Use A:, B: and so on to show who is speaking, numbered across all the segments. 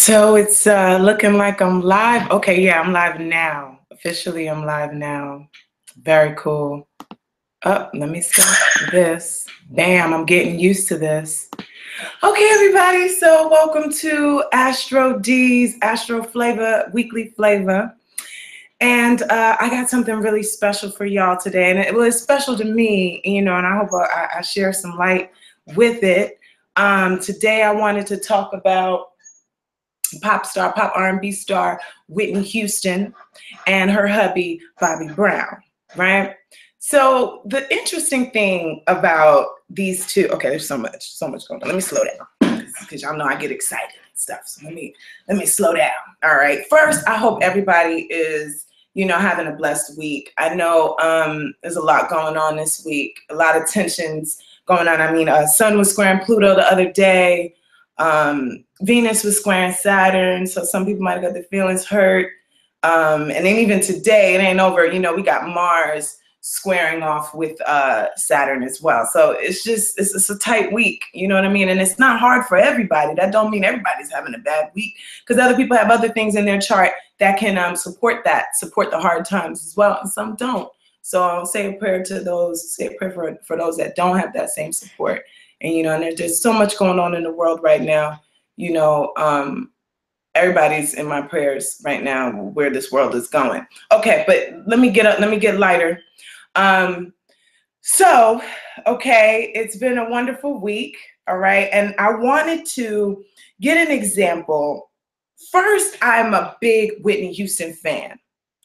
A: So it's looking like I'm live. Okay, yeah, I'm live now. Officially, I'm live now. Very cool. Oh, let me start this. Bam, I'm getting used to this. Okay, everybody, so welcome to Astro D's Astro Flavor, Weekly Flavor. And I got something really special for y'all today. And it was special to me, you know, and I hope I share some light with it. Today, I wanted to talk about pop R&B star Whitney Houston and her hubby Bobby Brown, right? So the interesting thing about these two, okay, there's so much going on. Let me slow down because y'all know I get excited and stuff. So let me slow down. All right. First, I hope everybody is, you know, having a blessed week. I know there's a lot going on this week, a lot of tensions going on. I mean, Sun was squaring Pluto the other day. Venus was squaring Saturn, so some people might have got their feelings hurt. And then even today, it ain't over. You know, we got Mars squaring off with Saturn as well. So it's just, it's a tight week, you know what I mean? And it's not hard for everybody. That don't mean everybody's having a bad week, because other people have other things in their chart that can support the hard times as well, and some don't. So I'll say a prayer to those, say a prayer for those that don't have that same support. And, you know, and there's so much going on in the world right now. You know, everybody's in my prayers right now where this world is going. Okay, but let me get lighter. So, okay, it's been a wonderful week, all right? And I wanted to get an example. First, I'm a big Whitney Houston fan,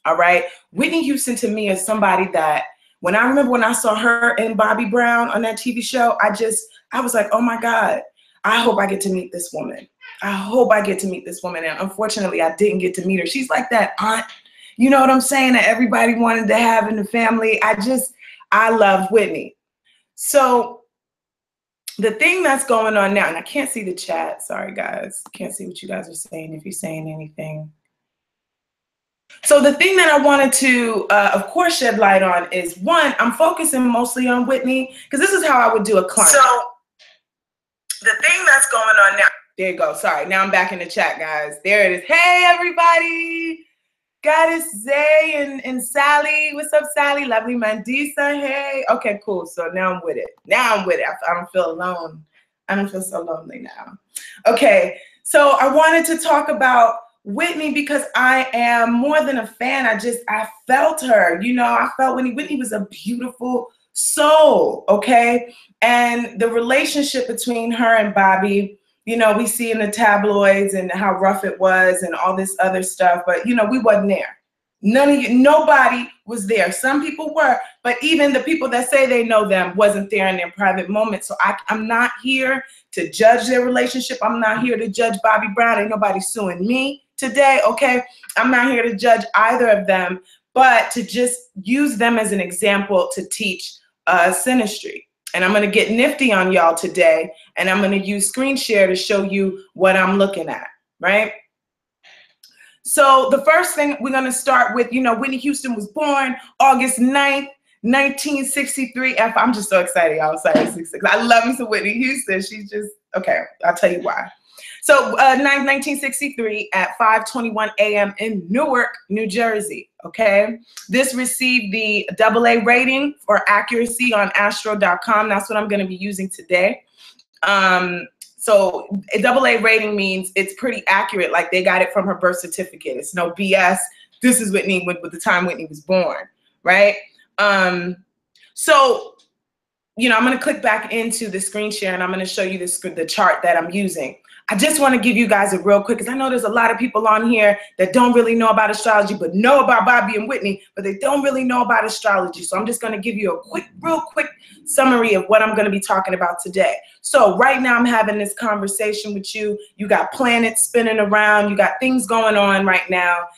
A: all right? Whitney Houston to me is somebody that, when I remember when I saw her and Bobby Brown on that TV show, I was like, oh my God, I hope I get to meet this woman. I hope I get to meet this woman. And unfortunately, I didn't get to meet her. She's like that aunt, you know what I'm saying, that everybody wanted to have in the family. I love Whitney. So the thing that's going on now, and I can't see the chat. Sorry, guys. Can't see what you guys are saying, if you're saying anything. So the thing that I wanted to, of course, shed light on is, one, I'm focusing mostly on Whitney, because this is how I would do a client. So the thing that's going on now, there you go. Sorry, now I'm back in the chat, guys. There it is. Hey, everybody. Goddess Zay and Sally. What's up, Sally? Lovely Mandisa. Hey. Okay, cool. So now I'm with it. I don't feel alone. I don't feel so lonely now. Okay, so I wanted to talk about Whitney because I am more than a fan. I felt her. You know, I felt Whitney was a beautiful soul, okay? And the relationship between her and Bobby, you know, we see in the tabloids and how rough it was and all this other stuff, but, you know, we wasn't there. Nobody was there. Some people were, but even the people that say they know them wasn't there in their private moments. So I'm not here to judge their relationship. I'm not here to judge Bobby Brown. Ain't nobody suing me today, okay? I'm not here to judge either of them, but to just use them as an example to teach synastry. And I'm going to get nifty on y'all today, and I'm going to use screen share to show you what I'm looking at, right? So the first thing we're going to start with, you know, Whitney Houston was born August 9th, 1963. I'm just so excited, y'all. Sorry, 66. I love me some Whitney Houston. She's just, okay, I'll tell you why. So 1963 at 5:21 a.m. in Newark, New Jersey, okay? This received the AA rating for accuracy on astro.com. That's what I'm going to be using today. So a AA rating means it's pretty accurate, like they got it from her birth certificate. It's no BS. This is Whitney with the time Whitney was born, right? So, you know, I'm going to click back into the screen share, and I'm going to show you the chart that I'm using. I just want to give you guys a real quick, because I know there's a lot of people on here that don't really know about astrology, but know about Bobby and Whitney, but they don't really know about astrology. So I'm just going to give you a real quick summary of what I'm going to be talking about today. So right now I'm having this conversation with you. You got planets spinning around. You got things going on right now.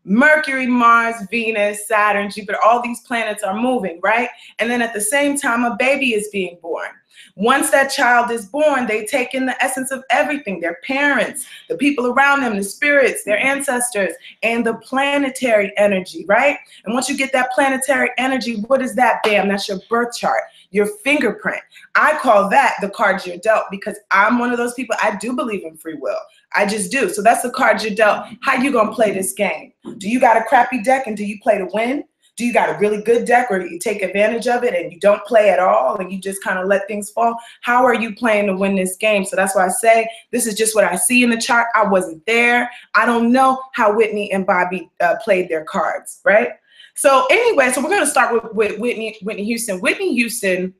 A: Mercury, Mars, Venus, Saturn, Jupiter, all these planets are moving, right? And then at the same time, a baby is being born. Once that child is born, they take in the essence of everything, their parents, the people around them, the spirits, their ancestors, and the planetary energy, right? And once you get that planetary energy, what is that? Bam, that's your birth chart, your fingerprint. I call that the cards you're dealt, because I'm one of those people, I do believe in free will. I just do. So that's the cards you're dealt. How you gonna play this game? Do you got a crappy deck and do you play to win? Do you got a really good deck, or do you take advantage of it and you don't play at all and you just kind of let things fall? How are you playing to win this game? So that's why I say this is just what I see in the chart. I wasn't there. I don't know how Whitney and Bobbi played their cards, right? So anyway, so we're going to start with Whitney Houston. Whitney Houston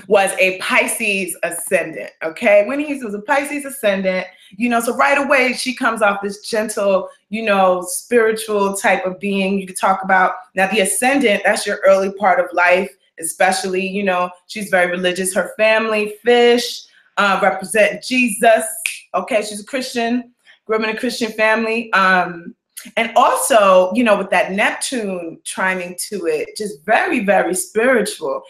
A: was a Pisces ascendant, okay? Whitney Houston was a Pisces ascendant, you know, so right away she comes off this gentle, you know, spiritual type of being. You could talk about, now the ascendant, that's your early part of life, especially, you know, she's very religious. Her family, fish, represent Jesus, okay? She's a Christian, grew up in a Christian family. And also, you know, with that Neptune trining to it, just very, very spiritual.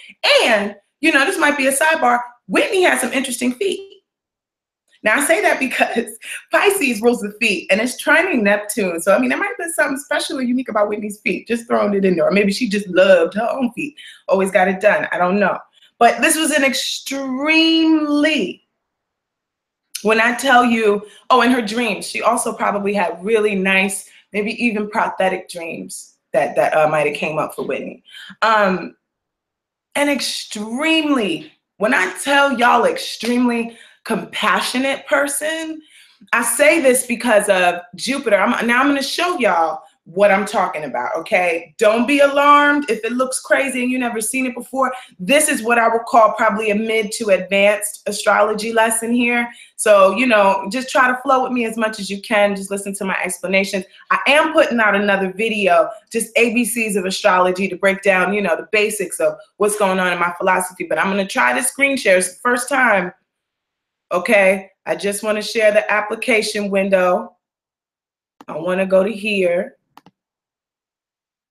A: And you know, this might be a sidebar. Whitney has some interesting feet. Now, I say that because Pisces rules the feet, and it's trining Neptune. So, I mean, there might be something special or unique about Whitney's feet. Just throwing it in there. Or maybe she just loved her own feet. Always got it done. I don't know. But this was an extremely, when I tell you, oh, in her dreams, she also probably had really nice, maybe even prophetic dreams that might have came up for Whitney. An extremely, when I tell y'all extremely compassionate person, I say this because of Jupiter. Now I'm going to show y'all what I'm talking about, okay? Don't be alarmed if it looks crazy and you've never seen it before. This is what I would call probably a mid to advanced astrology lesson here. So, you know, just try to flow with me as much as you can. Just listen to my explanations. I am putting out another video, just ABCs of astrology, to break down, you know, the basics of what's going on in my philosophy. But I'm going to try to screen share. It's the first time, okay? I just want to share the application window. I want to go to here.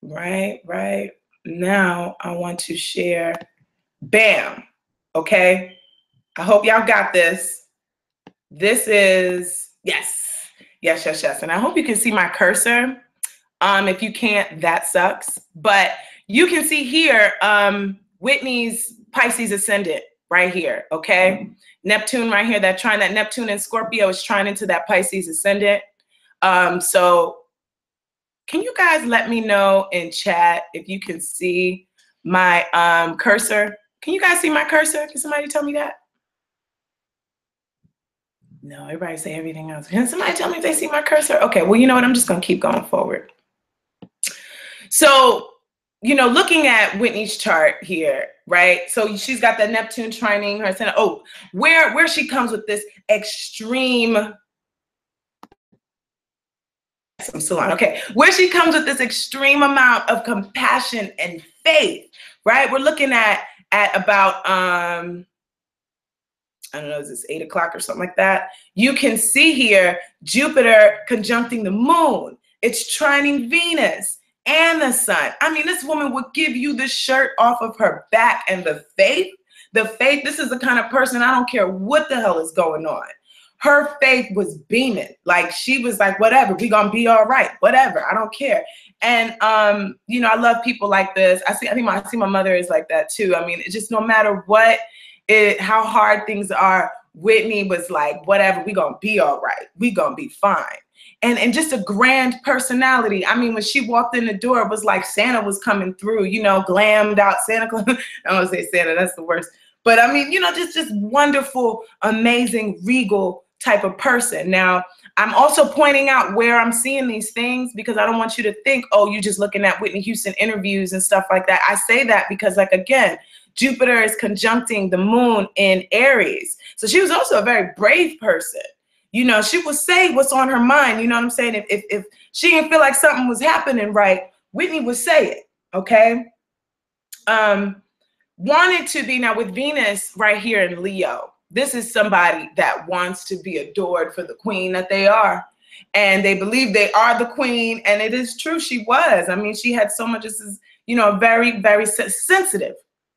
A: Right now I want to share. Bam. Okay, I hope y'all got this. This is yes, and I hope you can see my cursor. If you can't, that sucks, but you can see here Whitney's Pisces ascendant right here. Okay, Neptune right here, that Neptune in Scorpio is trying into that Pisces ascendant. So can you guys let me know in chat if you can see my cursor? Can you guys see my cursor? Can somebody tell me that? No, everybody say everything else. Can somebody tell me if they see my cursor? Okay, well, you know what? I'm just going to keep going forward. So, you know, looking at Whitney's chart here, right? So she's got that Neptune trining her ascendant. Oh, where she comes with this extreme... I'm still on. Okay, where she comes with this extreme amount of compassion and faith, right? We're looking at about I don't know, is this 8 o'clock or something like that? You can see here Jupiter conjuncting the moon. It's trining Venus and the sun. I mean, this woman would give you the shirt off of her back, and the faith. This is the kind of person, I don't care what the hell is going on. Her faith was beaming. Like, she was like, whatever, we gonna be all right, whatever, I don't care. And you know, I love people like this. I see my mother is like that too. I mean, it just, no matter what how hard things are, Whitney was like, whatever, we gonna be all right, we gonna be fine. And just a grand personality. I mean, when she walked in the door, it was like Santa was coming through, you know, glammed out Santa Claus. I don't want to say Santa, that's the worst. But I mean, you know, just wonderful, amazing, regal type of person. Now, I'm also pointing out where I'm seeing these things, because I don't want you to think, oh, you're just looking at Whitney Houston interviews and stuff like that. I say that because, like, again, Jupiter is conjuncting the moon in Aries. So she was also a very brave person. You know, she would say what's on her mind. You know what I'm saying? If she didn't feel like something was happening right, Whitney would say it, okay? Wanted to be, now with Venus right here in Leo, this is somebody that wants to be adored for the queen that they are. And they believe they are the queen. And it is true, she was. I mean, she had so much, this is, you know, very, very sensitive.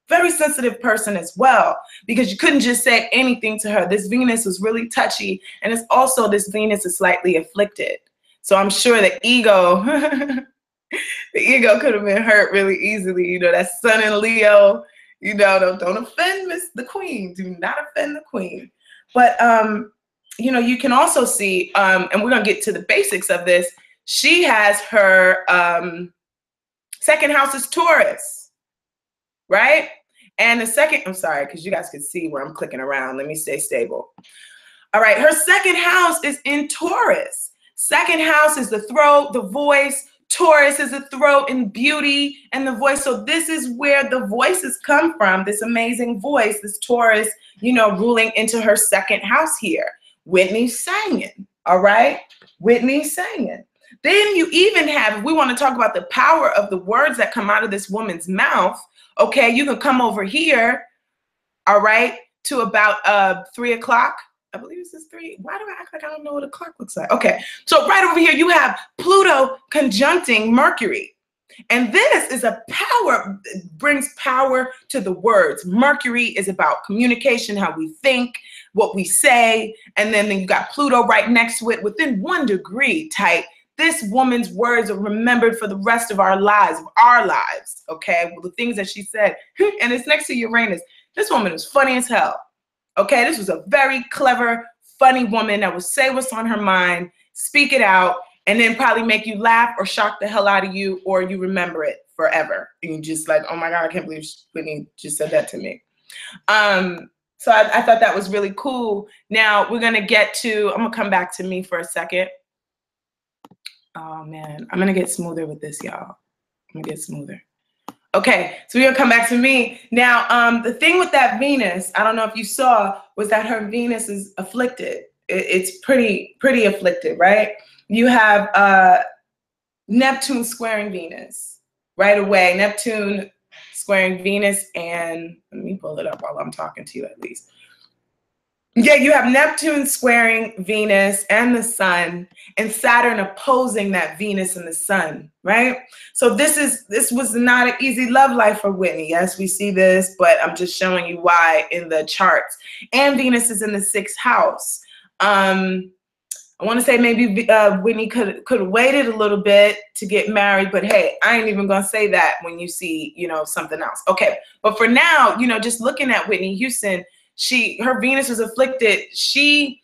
A: Very sensitive person as well, because you couldn't just say anything to her. This Venus was really touchy, and it's also this Venus is slightly afflicted. So I'm sure the ego, the ego could have been hurt really easily. You know, that Sun in Leo, you know, don't offend the Queen. Do not offend the Queen. But, you know, you can also see, and we're going to get to the basics of this, she has her second house is Taurus, right? And the second, I'm sorry, because you guys can see where I'm clicking around. Let me stay stable. All right, her second house is in Taurus. Second house is the throat, the voice. Taurus is the throat and beauty and the voice. So this is where the voices come from, this amazing voice, this Taurus, you know, ruling into her second house here. Whitney singing, all right? Whitney singing. Then you even have, if we want to talk about the power of the words that come out of this woman's mouth, okay, you can come over here, all right, to about 3 o'clock. I believe this is 3. Why do I act like I don't know what a clock looks like? Okay, so right over here, you have Pluto conjuncting Mercury. And this is a power, brings power to the words. Mercury is about communication, how we think, what we say. And then you got Pluto right next to it within 1 degree type. This woman's words are remembered for the rest of our lives, okay? Well, the things that she said, and it's next to Uranus. This woman is funny as hell, okay? This was a very clever, funny woman that would say what's on her mind, speak it out, and then probably make you laugh or shock the hell out of you, or you remember it forever. And you just like, oh my God, I can't believe Whitney just said that to me. So I thought that was really cool. Now we're gonna get to, I'm gonna come back to me for a second. Oh man, I'm gonna get smoother with this, y'all. I'm gonna get smoother. Okay, so we're gonna come back to me. Now, the thing with that Venus, I don't know if you saw, was that her Venus is afflicted. It's pretty afflicted, right? You have Neptune squaring Venus right away. Neptune squaring Venus, and let me pull it up while I'm talking to you at least. Yeah, you have Neptune squaring Venus and the Sun, and Saturn opposing that Venus and the Sun, right? So this was not an easy love life for Whitney. Yes, we see this, but I'm just showing you why in the charts. And Venus is in the 6th house. I want to say maybe Whitney could have waited a little bit to get married, but hey, I ain't even gonna say that when you see, you know, something else. Okay, but for now, you know, just looking at Whitney Houston, her Venus was afflicted. She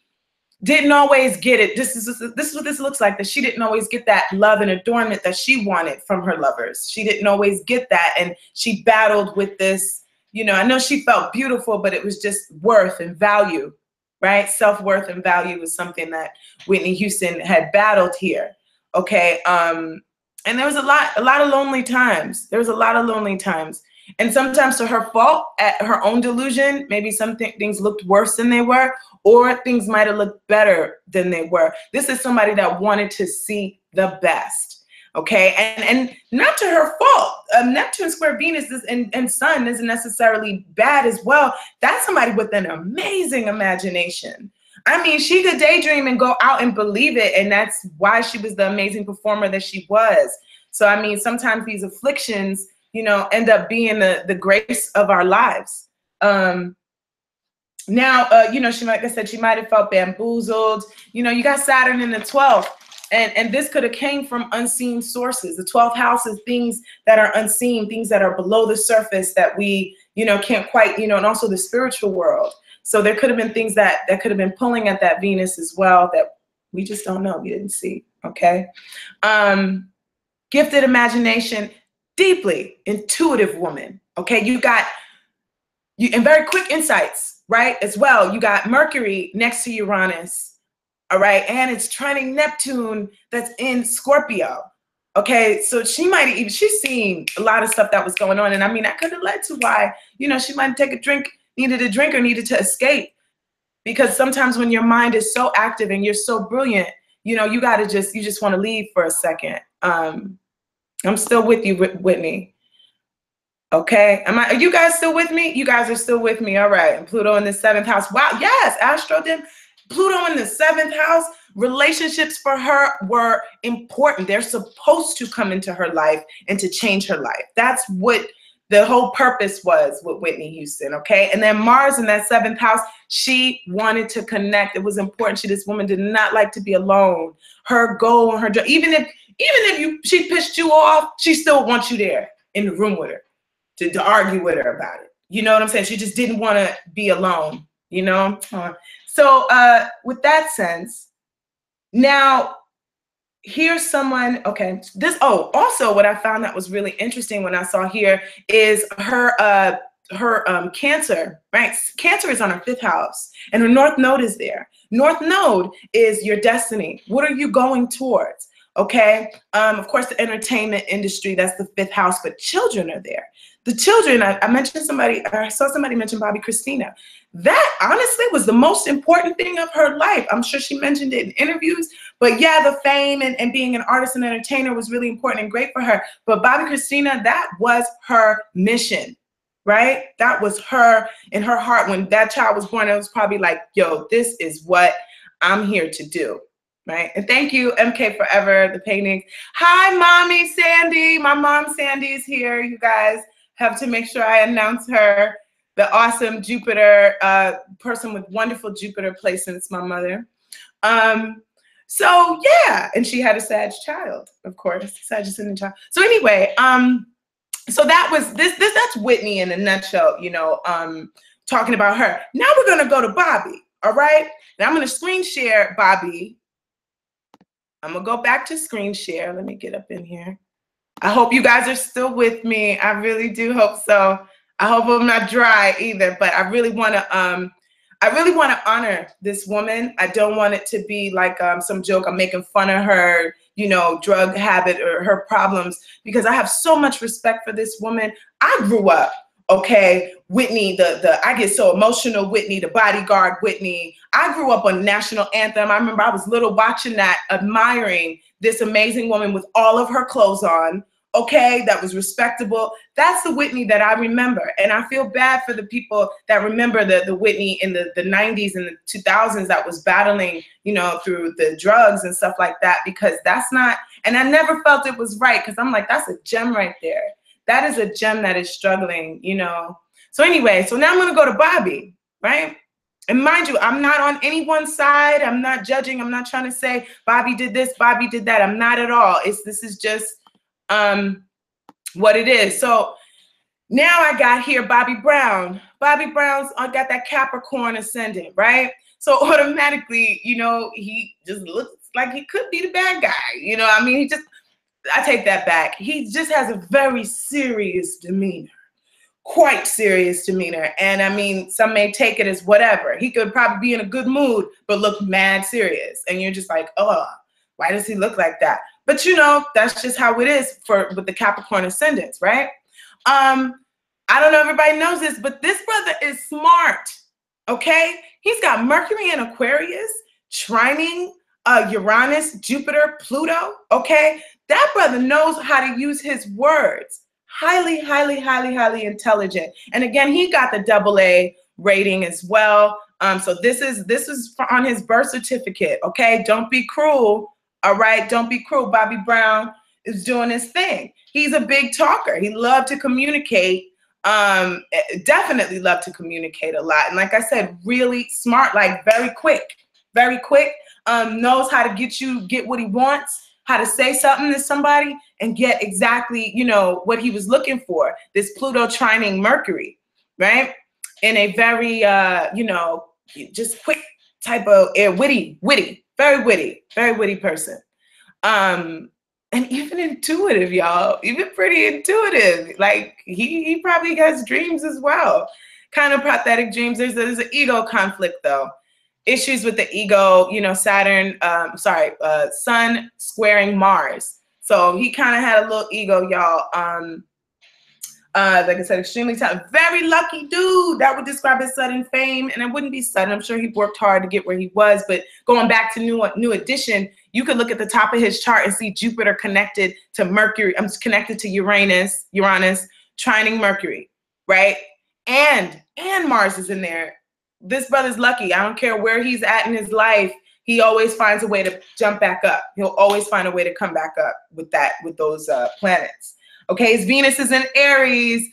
A: didn't always get it. This is what this looks like, that she didn't always get that love and adornment that she wanted from her lovers. She didn't always get that, and she battled with this, you know, I know she felt beautiful, but it was just worth and value, right? Self-worth and value was something that Whitney Houston had battled here, okay? And there was a lot of lonely times. There was a lot of lonely times. And sometimes to her fault, at her own delusion, maybe things looked worse than they were, or things might have looked better than they were. This is somebody that wanted to see the best, okay? And not to her fault. Neptune square Venus and Sun isn't necessarily bad as well. That's somebody with an amazing imagination. I mean, she could daydream and go out and believe it, and that's why she was the amazing performer that she was. So, I mean, sometimes these afflictions, you know, end up being the grace of our lives. Now, you know, like I said, she might have felt bamboozled. You know, you got Saturn in the 12th, and this could have came from unseen sources. The 12th house is things that are unseen, things that are below the surface that we, you know, can't quite, you know, and also the spiritual world. So there could have been things that could have been pulling at that Venus as well that we just don't know, we didn't see, okay? Gifted imagination, deeply intuitive woman, okay? And very quick insights, right, as well. You got Mercury next to Uranus, all right? And it's trining Neptune that's in Scorpio, okay? So she's seen a lot of stuff that was going on. And I mean, that could have led to why, you know, she might take a drink, needed a drink or needed to escape. Because sometimes when your mind is so active and you're so brilliant, you know, you just want to leave for a second. I'm still with you, Whitney. Okay, are you guys still with me? You guys are still with me, all right. And Pluto in the 7th house. Wow, yes, Astro did. Pluto in the 7th house. Relationships for her were important. They're supposed to come into her life and to change her life. That's what the whole purpose was with Whitney Houston, okay? And then Mars in that 7th house, she wanted to connect. It was important. This woman did not like to be alone. Her goal and her job, even if she pissed you off, she still wants you there in the room with her to argue with her about it. You know what I'm saying? She just didn't want to be alone, you know? So with that sense, now, here's someone, okay, also what I found that was really interesting when I saw here is her Cancer, right? Cancer is on her 5th house and her North Node is there. North Node is your destiny. What are you going towards? Okay, of course, the entertainment industry, that's the 5th house, but children are there. The children, I mentioned somebody, I saw somebody mention Bobbi Christina. That honestly was the most important thing of her life. I'm sure she mentioned it in interviews, but yeah, the fame and being an artist and entertainer was really important and great for her. But Bobbi Christina, that was her mission, right? That was her, in her heart. When that child was born, it was probably like, yo, this is what I'm here to do. Right? And thank you, MK Forever, the painting. Hi, Mommy Sandy. My mom Sandy is here. You guys have to make sure I announce her. The awesome Jupiter person with wonderful Jupiter placements, my mother. So yeah, and she had a Sag child, of course, Sagittarius child. So anyway, so that was that's Whitney in a nutshell, you know, talking about her. Now we're gonna go to Bobbi, all right? Now I'm gonna screen share Bobbi. I'm gonna go back to screen share. Let me get up in here. I hope you guys are still with me. I really do hope so. I hope I'm not dry either, but I really want to honor this woman. I don't want it to be like some joke. I'm making fun of her, you know, drug habit or her problems, because I have so much respect for this woman. I grew up, okay, Whitney, I get so emotional Whitney, the bodyguard Whitney. I grew up on national anthem. I remember I was little watching that, admiring this amazing woman with all of her clothes on, okay, that was respectable. That's the Whitney that I remember. And I feel bad for the people that remember the Whitney in the 90s and the 2000s that was battling, you know, through the drugs and stuff like that, because that's not, and I never felt it was right, because I'm like, that's a gem right there. That is a gem that is struggling, you know. So anyway, so now I'm going to go to Bobbi, right? And mind you, I'm not on anyone's side. I'm not judging. I'm not trying to say Bobbi did this, Bobbi did that. I'm not at all. This is just what it is. So now I got here Bobbi Brown. Bobbi Brown's got that Capricorn ascendant, right? So automatically, you know, he just looks like he could be the bad guy. You know, I mean, I take that back. He just has a very serious demeanor, quite serious demeanor. And I mean, some may take it as whatever. He could probably be in a good mood, but look mad serious. And you're just like, oh, why does he look like that? But you know, that's just how it is with the Capricorn ascendants, right? I don't know if everybody knows this, but this brother is smart, okay? He's got Mercury in Aquarius, trining Uranus, Jupiter, Pluto, okay? That brother knows how to use his words. Highly, highly, highly, highly intelligent. And again, he got the AA rating as well. So this is on his birth certificate, okay? Don't be cruel. All right, don't be cruel. Bobbi Brown is doing his thing. He's a big talker. He loved to communicate. Definitely loved to communicate a lot. And like I said, really smart, like very quick, knows how to get what he wants, how to say something to somebody and get exactly, you know, what he was looking for. This Pluto trining Mercury, right? In a very, you know, just quick type of witty, very witty person. And even intuitive, y'all, even pretty intuitive. Like he probably has dreams as well. Kind of prophetic dreams. There's an ego conflict though. Issues with the ego, you know, Sun squaring Mars. So he kind of had a little ego, y'all. Like I said, extremely talented, very lucky dude. That would describe his sudden fame, and it wouldn't be sudden. I'm sure he worked hard to get where he was. But going back to New Edition, you could look at the top of his chart and see Jupiter connected to Mercury. Connected to Uranus, trining Mercury, right? And Mars is in there. This brother's lucky. I don't care where he's at in his life. He always finds a way to jump back up. He'll always find a way to come back up with those planets. Okay, his Venus is in Aries.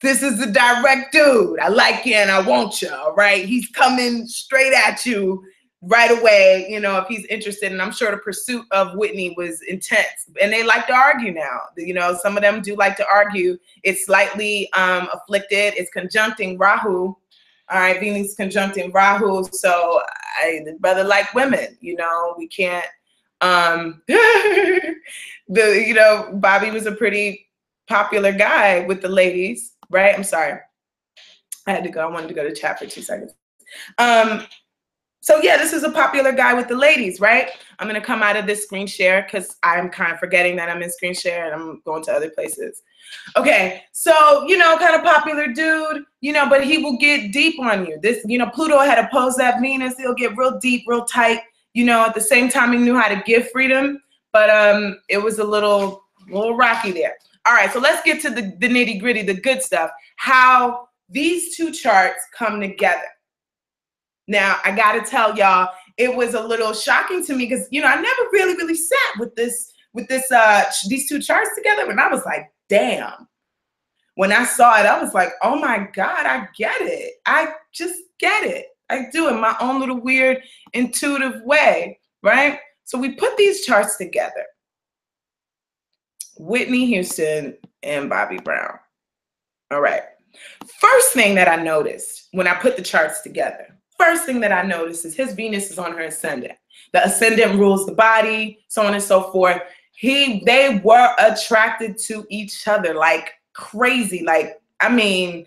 A: This is a direct dude. I like you and I want you, all right? He's coming straight at you right away, you know, if he's interested. And I'm sure the pursuit of Whitney was intense. And they like to argue now. You know, some of them do like to argue. It's slightly afflicted. It's conjuncting Rahu. All right, Venus conjuncting Rahu. So the brother like women, you know, we can't, you know, Bobby was a pretty popular guy with the ladies, right? I'm sorry. I had to go. I wanted to go to chat for 2 seconds. So yeah, this is a popular guy with the ladies, right? I'm going to come out of this screen share because I'm kind of forgetting that I'm in screen share and I'm going to other places. Okay, so, you know, kind of popular dude, you know, but he will get deep on you. This, you know, Pluto had opposed that Venus. He'll get real deep, real tight. You know, at the same time, he knew how to give freedom, but it was a little rocky there. All right, so let's get to the nitty gritty, the good stuff, how these two charts come together. Now, I got to tell y'all, it was a little shocking to me because, you know, I never really sat with these two charts together. And I was like, damn. When I saw it, I was like, oh my God, I get it. I just get it. I do in my own little weird, intuitive way, right? So we put these charts together. Whitney Houston and Bobbi Brown. All right. First thing that I noticed when I put the charts together, first thing that I noticed is his Venus is on her ascendant. The ascendant rules the body, so on and so forth. They were attracted to each other like crazy. Like, I mean,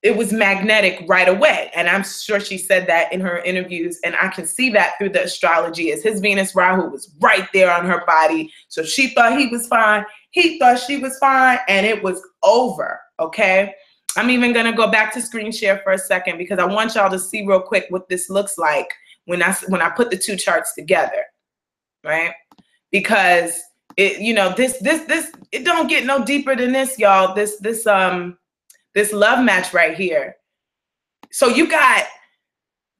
A: it was magnetic right away. And I'm sure she said that in her interviews. And I can see that through the astrology as his Venus Rahu was right there on her body. So she thought he was fine. He thought she was fine. And it was over. Okay. I'm even going to go back to screen share for a second because I want y'all to see real quick what this looks like when I put the two charts together. Right. Because it, you know, it don't get no deeper than this, y'all. This love match right here. So you got,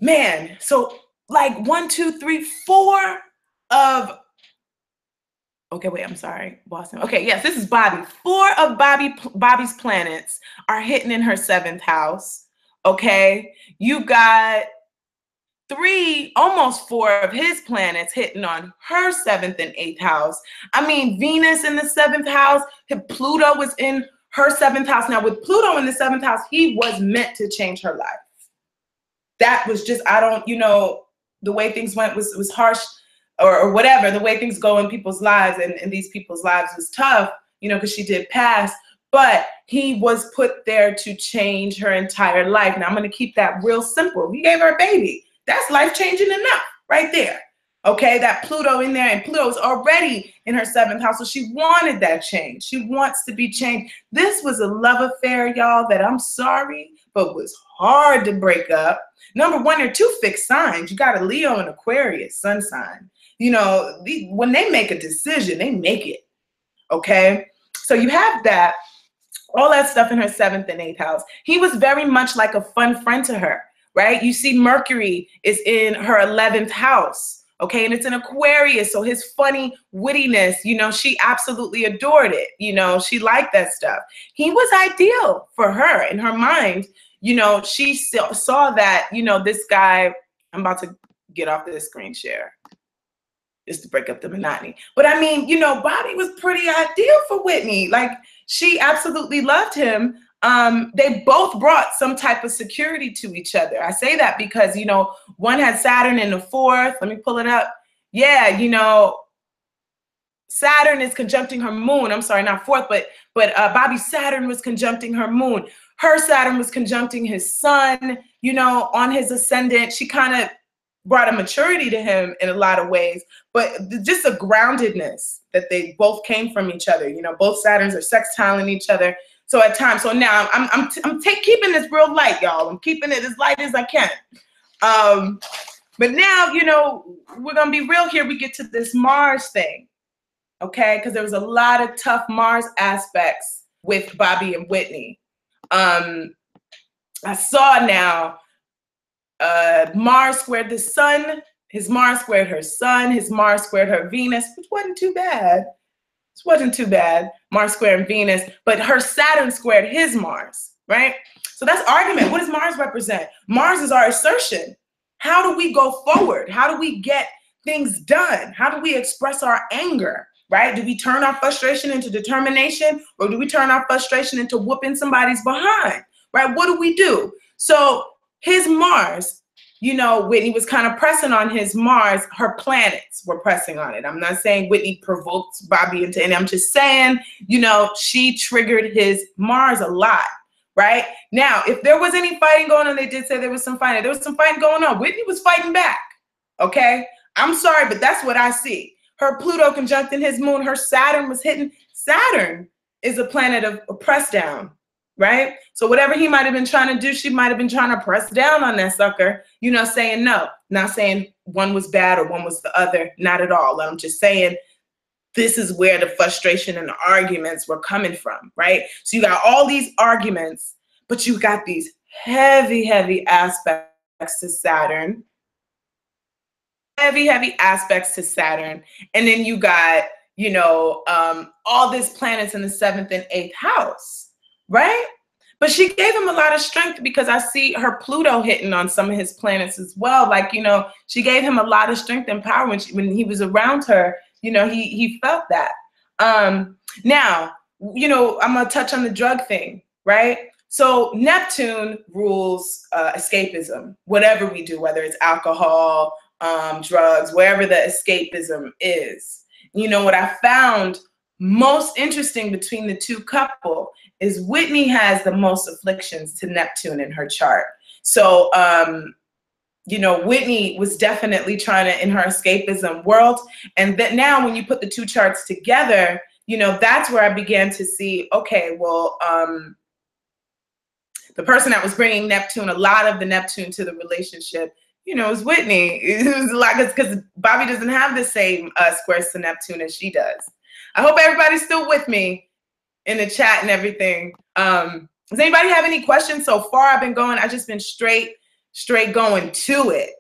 A: man, so like 1, 2, 3, 4 of, okay, wait, I'm sorry, Boston. Okay, yes, this is Bobbi. 4 of Bobbi's planets are hitting in her 7th house, okay? You got 3, almost 4 of his planets hitting on her 7th and 8th house. I mean, Venus in the 7th house, Pluto was in her 7th house. Now with Pluto in the 7th house, he was meant to change her life. That was just, I don't, you know, the way things went was harsh or whatever. The way things go in people's lives and these people's lives was tough, you know, because she did pass, but he was put there to change her entire life. Now I'm going to keep that real simple. He gave her a baby. That's life-changing enough right there. Okay, that Pluto in there, and Pluto's already in her 7th house, so she wanted that change. She wants to be changed. This was a love affair, y'all, that I'm sorry, but was hard to break up. Number one, they're 2 fixed signs. You got a Leo and Aquarius sun sign. You know, when they make a decision, they make it. Okay, so you have that, all that stuff in her 7th and 8th house. He was very much like a fun friend to her, right? You see Mercury is in her 11th house. Okay, and it's an Aquarius, so his funny wittiness, you know, she absolutely adored it. You know, she liked that stuff. He was ideal for her in her mind. You know, she saw that, you know, this guy, I'm about to get off this screen share just to break up the monotony. But I mean, you know, Bobbi was pretty ideal for Whitney. Like, she absolutely loved him. They both brought some type of security to each other. I say that because, you know, one had Saturn in the 4th. Let me pull it up. Yeah, you know, Saturn is conjuncting her moon. I'm sorry, not 4th, but Bobbi's Saturn was conjuncting her moon. Her Saturn was conjuncting his sun, you know, on his ascendant. She kind of brought a maturity to him in a lot of ways, but just a groundedness that they both came from each other. You know, both Saturns are sextiling each other. So at times, so now I'm keeping this real light, y'all. I'm keeping it as light as I can. But now, you know, we're gonna be real here. We get to this Mars thing, okay? Because there was a lot of tough Mars aspects with Bobbi and Whitney. I saw now Mars squared the sun. His Mars squared her sun. His Mars squared her Venus, which wasn't too bad. This wasn't too bad. Mars squaring Venus, but her Saturn squared his Mars, right? So that's argument. What does Mars represent? Mars is our assertion. How do we go forward? How do we get things done? How do we express our anger, right? Do we turn our frustration into determination, or do we turn our frustration into whooping somebody's behind, right? What do we do? So his Mars, you know, Whitney was kind of pressing on his Mars. Her planets were pressing on it. I'm not saying Whitney provoked Bobbi into, and I'm just saying, you know, she triggered his Mars a lot, right? Now, if there was any fighting going on, they did say there was some fighting. There was some fighting going on. Whitney was fighting back, okay? I'm sorry, but that's what I see. Her Pluto conjuncting his moon. Her Saturn was hitting. Saturn is a planet of a press down, right? So whatever he might have been trying to do, she might have been trying to press down on that sucker, you know, saying no, not saying one was bad or one was the other, not at all. I'm just saying this is where the frustration and the arguments were coming from, right? So you got all these arguments, but you got these heavy, heavy aspects to Saturn, heavy aspects to Saturn. And then you got, you know, all these planets in the 7th and 8th house, right? But she gave him a lot of strength, because I see her Pluto hitting on some of his planets as well. Like, you know, she gave him a lot of strength and power when he was around her. You know, he felt that. Now, you know, I'm going to touch on the drug thing, right? So Neptune rules escapism, whatever we do, whether it's alcohol, drugs, wherever the escapism is. You know, what I found most interesting between the two couple is Whitney has the most afflictions to Neptune in her chart. So, you know, Whitney was definitely trying to, in her escapism world. And that now when you put the two charts together, you know, that's where I began to see, okay, well, the person that was bringing Neptune, a lot of the Neptune to the relationship, you know, is Whitney. It was a lot, because Bobbi doesn't have the same squares to Neptune as she does. I hope everybody's still with me in the chat and everything. Does anybody have any questions so far? I've been going, I've just been straight going to it.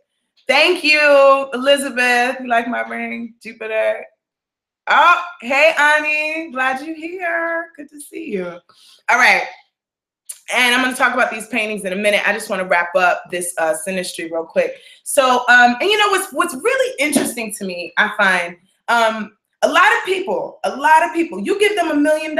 A: Thank you, Elizabeth. You like my ring? Jupiter. Oh, hey, Ani. Glad you're here. Good to see you. All right. And I'm going to talk about these paintings in a minute. I just want to wrap up this synastry real quick. So, and you know, what's really interesting to me, I find, a lot of people, you give them $1 million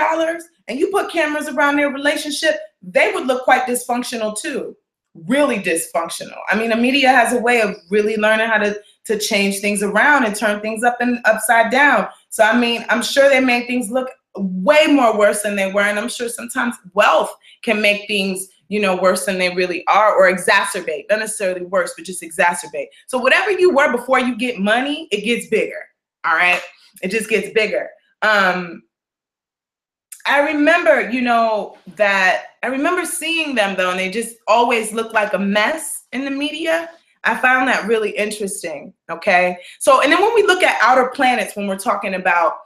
A: and you put cameras around their relationship, they would look quite dysfunctional too. Really dysfunctional. I mean, the media has a way of really learning how to change things around and turn things up and upside down. So, I mean, I'm sure they made things look way more worse than they were. And I'm sure sometimes wealth can make things, you know, worse than they really are, or exacerbate, not necessarily worse, but just exacerbate. So whatever you were before you get money, it gets bigger. All right. It just gets bigger. I remember, you know, I remember seeing them though, and they just always look like a mess in the media. I found that really interesting. Okay. So, and then when we look at outer planets, when we're talking about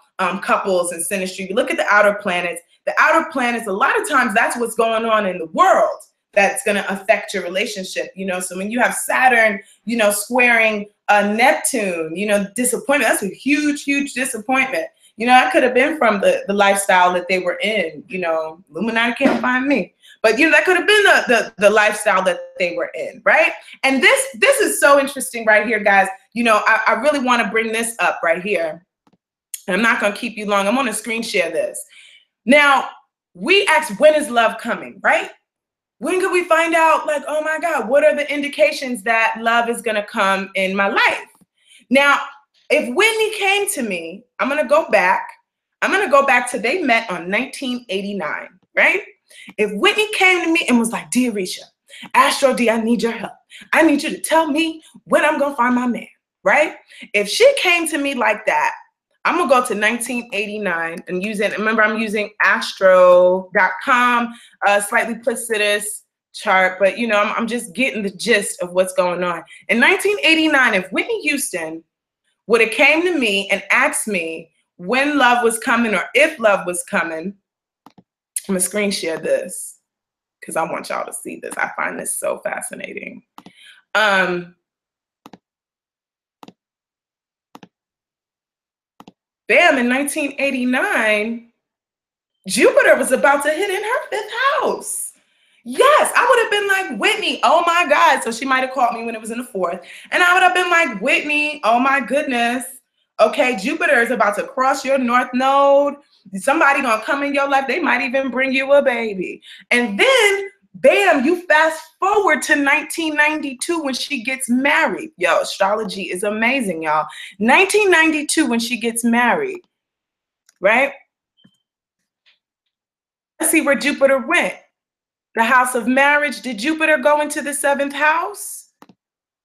A: couples and synastry, we look at the outer planets. The outer planets, a lot of times that's what's going on in the world that's going to affect your relationship. You know, so when you have Saturn, you know, squaring Neptune, you know, disappointment, that's a huge, huge disappointment. You know, I could have been from the lifestyle that they were in, you know, Illuminati can't find me. But, you know, that could have been the lifestyle that they were in, right? And this is so interesting right here, guys. You know, I really want to bring this up right here. And I'm not going to keep you long. I'm going to screen share this. Now, we asked, when is love coming, right? When could we find out, like, oh my God, what are the indications that love is going to come in my life? Now, if Whitney came to me, I'm going to go back. I'm going to go back to they met on 1989, right? If Whitney came to me and was like, dear Risha, Astro D, I need your help. I need you to tell me when I'm going to find my man, right? If she came to me like that, I'm going to go to 1989 and use it. Remember, I'm using astro.com, slightly placitous chart, but, you know, I'm just getting the gist of what's going on. In 1989, if Whitney Houston would have came to me and asked me when love was coming or if love was coming, I'm going to screen share this because I want y'all to see this. I find this so fascinating. bam, in 1989, Jupiter was about to hit in her 5th house. Yes, I would have been like, Whitney, oh my God. So she might have called me when it was in the 4th. And I would have been like, Whitney, oh my goodness. Okay, Jupiter is about to cross your north node. Somebody gonna come in your life. They might even bring you a baby. And then, bam, you fast forward to 1992 when she gets married. Yo, astrology is amazing, y'all. 1992 when she gets married, right? Let's see where Jupiter went. The house of marriage. Did Jupiter go into the 7th house?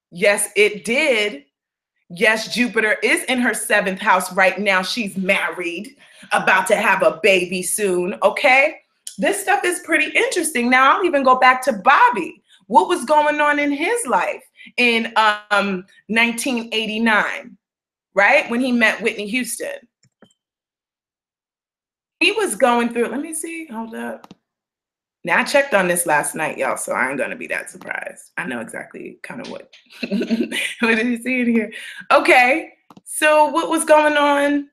A: Yes, it did. Yes, Jupiter is in her 7th house right now. She's married, about to have a baby soon, okay? This stuff is pretty interesting. Now, I'll even go back to Bobbi. What was going on in his life in 1989, right? When he met Whitney Houston. He was going through, let me see, hold up. Now, I checked on this last night, y'all, so I ain't going to be that surprised. I know exactly kind of what. What did you see in here? Okay, so what was going on?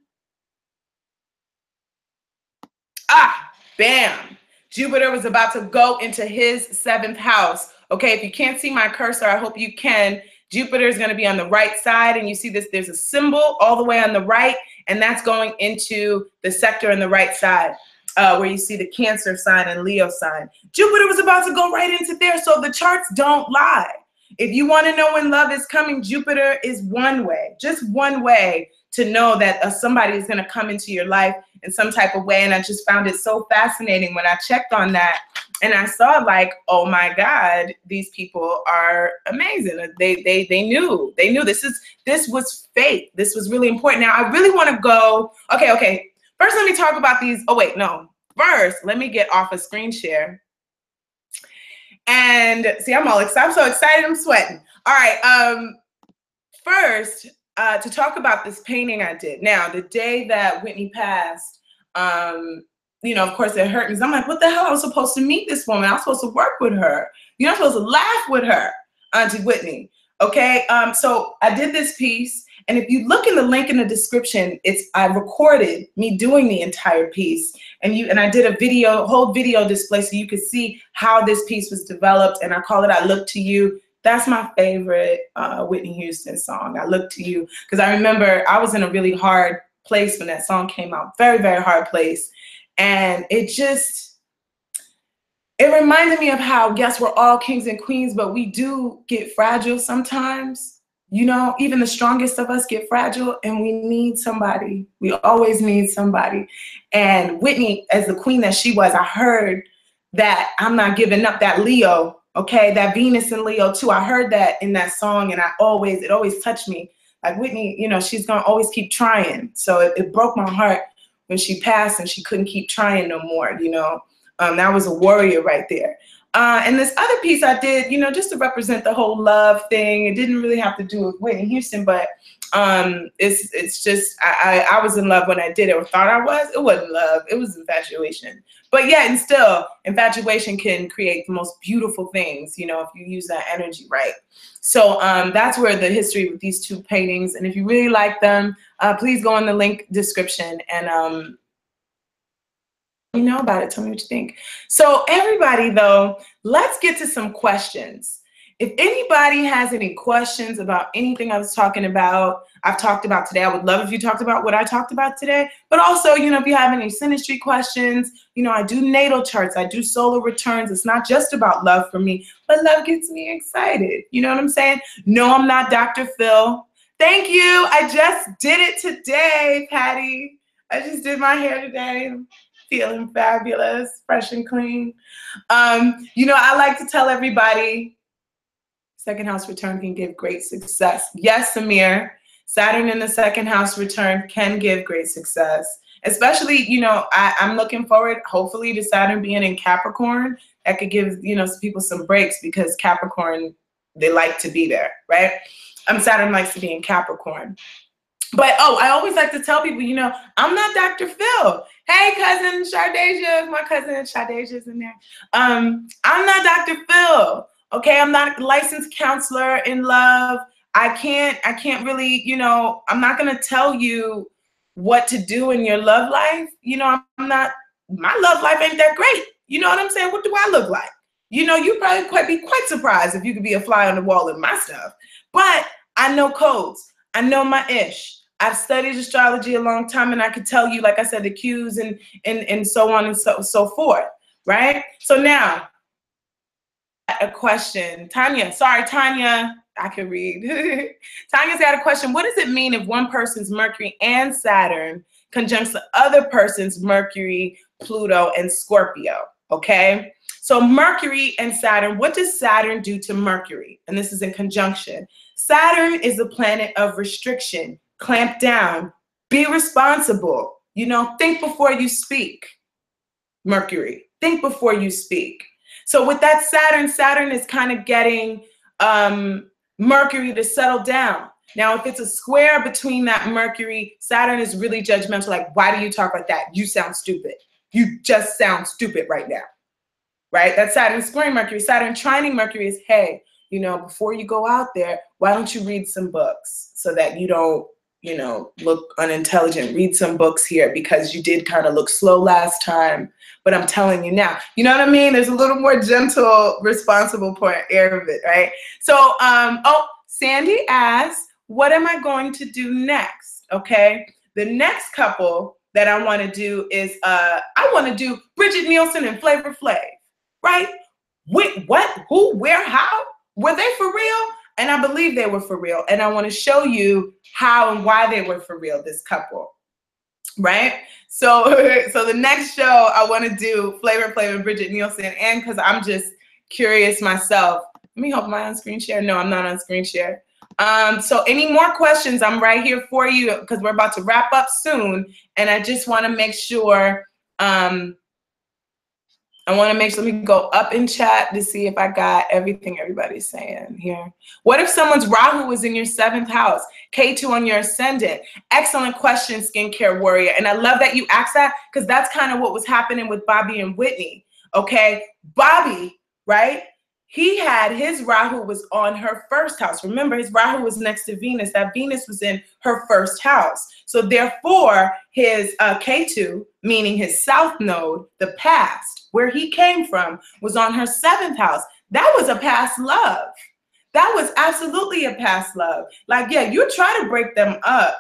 A: Ah, bam. Jupiter was about to go into his 7th house. Okay, if you can't see my cursor, I hope you can. Jupiter is going to be on the right side, and you see this, there's a symbol all the way on the right, and that's going into the sector on the right side. Where you see the Cancer sign and Leo sign. Jupiter was about to go right into there, so the charts don't lie. If you want to know when love is coming, Jupiter is one way, just one way to know that somebody is going to come into your life in some type of way. And I just found it so fascinating when I checked on that, and I saw like, oh my God, these people are amazing. They knew this was fate. This was really important. Now I really want to go. Okay. First, let me talk about these. Oh, wait, no. First, let me get off a screen share. And see, I'm so excited, I'm sweating. All right. First, to talk about this painting I did. Now, the day that Whitney passed, you know, of course, it hurt me. I'm like, what the hell? I was supposed to meet this woman. I was supposed to work with her. You're not supposed to laugh with her, Auntie Whitney. Okay. So I did this piece. And if you look in the link in the description, I recorded me doing the entire piece, and I did a whole video display so you could see how this piece was developed. And I call it "I Look to You." That's my favorite Whitney Houston song. "I Look to You," because I remember I was in a really hard place when that song came out, very, very hard place, and it reminded me of how, yes, we're all kings and queens, but we do get fragile sometimes. You know, even the strongest of us get fragile, and we need somebody. We always need somebody. And Whitney, as the queen that she was, I heard that I'm not giving up, that Leo, okay, that Venus in Leo too. I heard that in that song, and it always touched me. Like Whitney, you know, she's gonna always keep trying. So it broke my heart when she passed and she couldn't keep trying no more, you know. That was a warrior right there. And this other piece I did, you know, just to represent the whole love thing. It didn't really have to do with Whitney Houston, but it's just, I was in love when I did it, or thought I was. It wasn't love, it was infatuation. But yeah, and still, infatuation can create the most beautiful things, you know, if you use that energy right. So that's where the history with these two paintings. And if you really like them, please go in the link description and you know about it. Tell me what you think. So everybody, though, let's get to some questions. If anybody has any questions about anything I've talked about today, I would love if you talked about what I talked about today. But also, you know, if you have any synastry questions, you know, I do natal charts, I do solar returns. It's not just about love for me, but love gets me excited. You know what I'm saying? No, I'm not Dr. Phil. Thank you. I just did it today, Patty. I just did my hair today. Feeling fabulous, fresh and clean. You know, I like to tell everybody, second house return can give great success. Yes, Samir, Saturn in the second house return can give great success. Especially, you know, I'm looking forward, hopefully, to Saturn being in Capricorn. That could give, you know, some people some breaks, because Capricorn, they like to be there, right? Saturn likes to be in Capricorn. But, oh, I always like to tell people, you know, I'm not Dr. Phil. Hey, cousin Shardasia, my cousin Shardasia's in there. I'm not Dr. Phil, okay? I'm not a licensed counselor in love. I can't really, you know, I'm not going to tell you what to do in your love life, you know, my love life ain't that great. You know what I'm saying? What do I look like? You know, you probably be quite surprised if you could be a fly on the wall in my stuff. But I know codes. I know my ish. I've studied astrology a long time, and I could tell you, like I said, the cues and so on and so forth, right? So now, a question. Tanya, sorry, Tanya, I can read. Tanya's got a question. What does it mean if one person's Mercury and Saturn conjuncts the other person's Mercury, Pluto, and Scorpio? Okay. So Mercury and Saturn, what does Saturn do to Mercury? And this is in conjunction. Saturn is the planet of restriction, clamp down, be responsible. You know, think before you speak. Mercury, think before you speak. So with that Saturn is kind of getting Mercury to settle down. Now, if it's a square between that Mercury, Saturn is really judgmental. Like, why do you talk like that? You sound stupid. You just sound stupid right now, right? That's Saturn squaring Mercury. Saturn trining Mercury is, hey, you know, before you go out there, why don't you read some books so that you don't, you know, look unintelligent? Read some books here because you did kind of look slow last time, but I'm telling you now, you know what I mean? There's a little more gentle, responsible point air of it, right? So, oh, Sandy asks, what am I going to do next? Okay, the next couple that I want to do is, I want to do Bridget Nielsen and Flavor Flav, right? Wait, what, who, where, how? Were they for real? And I believe they were for real. And I want to show you how and why they were for real, this couple, right? So the next show I want to do Flavor Flav and Bridget Nielsen, and because I'm just curious myself. Let me hope I'm on screen share. No, I'm not on screen share. So any more questions, I'm right here for you because we're about to wrap up soon. And I just want to make sure, let me go up in chat to see if I got everything everybody's saying here. What if someone's Rahu is in your 7th house, K2 on your ascendant? Excellent question, Skincare Warrior. And I love that you asked that because that's kind of what was happening with Bobbi and Whitney, okay? Bobbi, right? He had his Rahu was on her 1st house. Remember, his Rahu was next to Venus. That Venus was in her 1st house. So therefore, his K2, meaning his South node, the past, where he came from, was on her 7th house. That was a past love. That was absolutely a past love. Like, yeah, you try to break them up.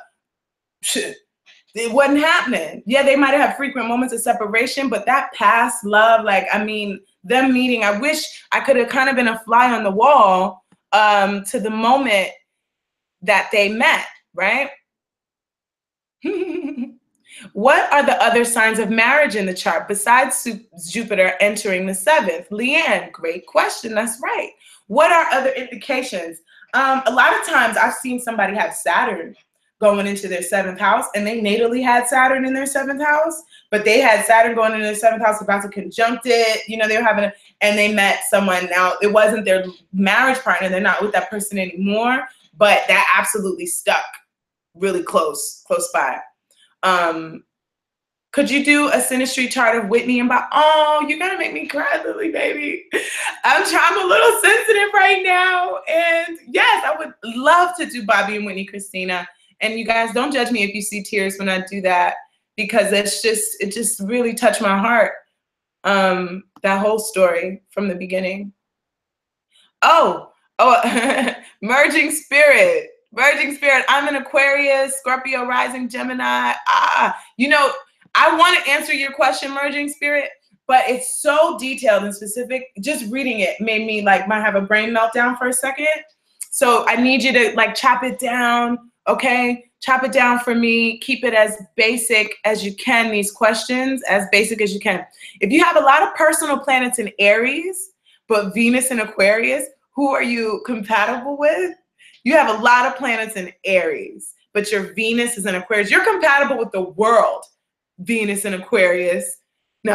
A: It wasn't happening. Yeah, they might have had frequent moments of separation, but that past love, like, I mean, them meeting, I wish I could have kind of been a fly on the wall to the moment that they met, right? What are the other signs of marriage in the chart besides Jupiter entering the 7th? Leanne, great question. That's right. What are other indications? A lot of times I've seen somebody have Saturn going into their 7th house, and they natally had Saturn in their 7th house, but they had Saturn going into their 7th house about to conjunct it. You know, they were having and they met someone. Now, it wasn't their marriage partner. They're not with that person anymore, but that absolutely stuck really close by. Could you do a synastry chart of Whitney and Bob? Oh, you're gonna make me cry, Lily, baby. I'm a little sensitive right now. And yes, I would love to do Bobbi and Whitney, Christina. And you guys, don't judge me if you see tears when I do that, because it just really touched my heart. That whole story from the beginning. Oh, merging spirit. Merging spirit. I'm an Aquarius, Scorpio rising, Gemini. You know, I want to answer your question, merging spirit, but it's so detailed and specific. Just reading it made me might have a brain meltdown for a second. So I need you to chop it down, okay? Chop it down for me. Keep it as basic as you can, these questions, as basic as you can. If you have a lot of personal planets in Aries, but Venus in Aquarius, who are you compatible with? You have a lot of planets in Aries, but your Venus is in Aquarius. You're compatible with the world, Venus in Aquarius. No,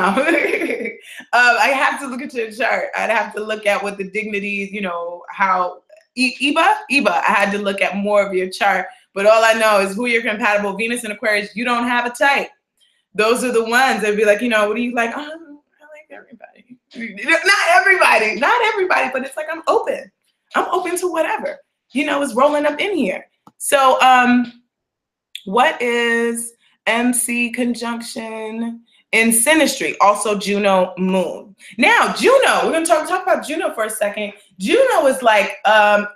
A: I have to look at your chart. I'd have to look at what the dignities, you know, how, Iba, I had to look at more of your chart. But all I know is who you're compatible. Venus and Aquarius, you don't have a type. Those are the ones that be like, you know, what do you like? Oh, I like everybody. Not everybody, but it's like I'm open. I'm open to whatever, you know, is rolling up in here. So what is MC conjunction in Synastry, also Juno moon. Now, Juno, we're going to talk about Juno for a second. Juno is like, I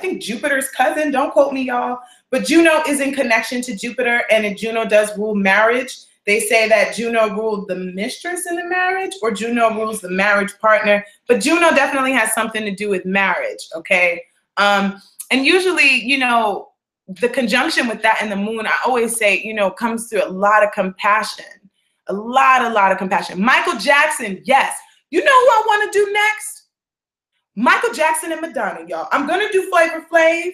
A: think Jupiter's cousin. Don't quote me, y'all. But Juno is in connection to Jupiter, and Juno does rule marriage. They say that Juno ruled the mistress in the marriage, or Juno rules the marriage partner. But Juno definitely has something to do with marriage, okay? And usually, you know, the conjunction with that and the moon, I always say, you know, comes through a lot of compassion. A lot of compassion. Michael Jackson, yes. You know who I want to do next? Michael Jackson and Madonna, y'all. I'm going to do Flavor Flav,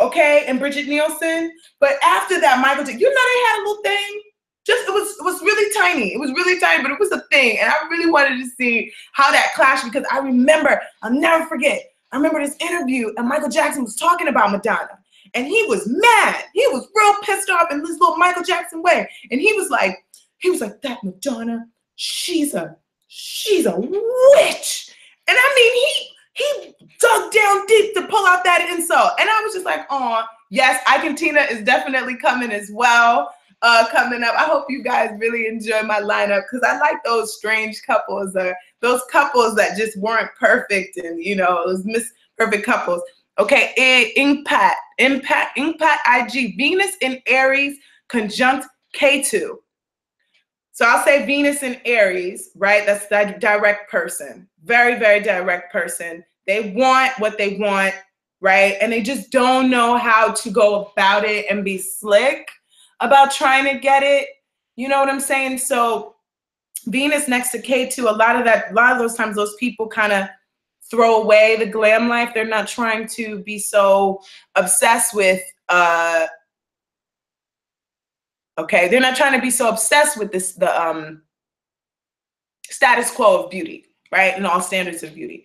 A: okay, and Bridget Nielsen. But after that, Michael Jackson, you know they had a little thing. Just, it was really tiny. It was really tiny, but it was a thing. And I really wanted to see how that clashed, because I remember, I'll never forget, I remember this interview and Michael Jackson was talking about Madonna. And he was mad. He was real pissed off in this little Michael Jackson way. And he was like, that Madonna, she's a witch. And I mean, he dug down deep to pull out that insult. And I was just like, oh, yes, Ike and Tina is definitely coming as well. Coming up. I hope you guys really enjoy my lineup, because I like those strange couples, those couples that just weren't perfect, and you know, those perfect couples. Okay, Impact IG, Venus in Aries conjunct K2. So I'll say Venus in Aries, right? That's that direct person, very direct person. They want what they want, right? And they just don't know how to go about it and be slick about trying to get it. You know what I'm saying? So Venus next to K2, a lot of those times, those people kind of throw away the glam life. They're not trying to be so obsessed with, okay, they're not trying to be so obsessed with this, the status quo of beauty, right? And all standards of beauty.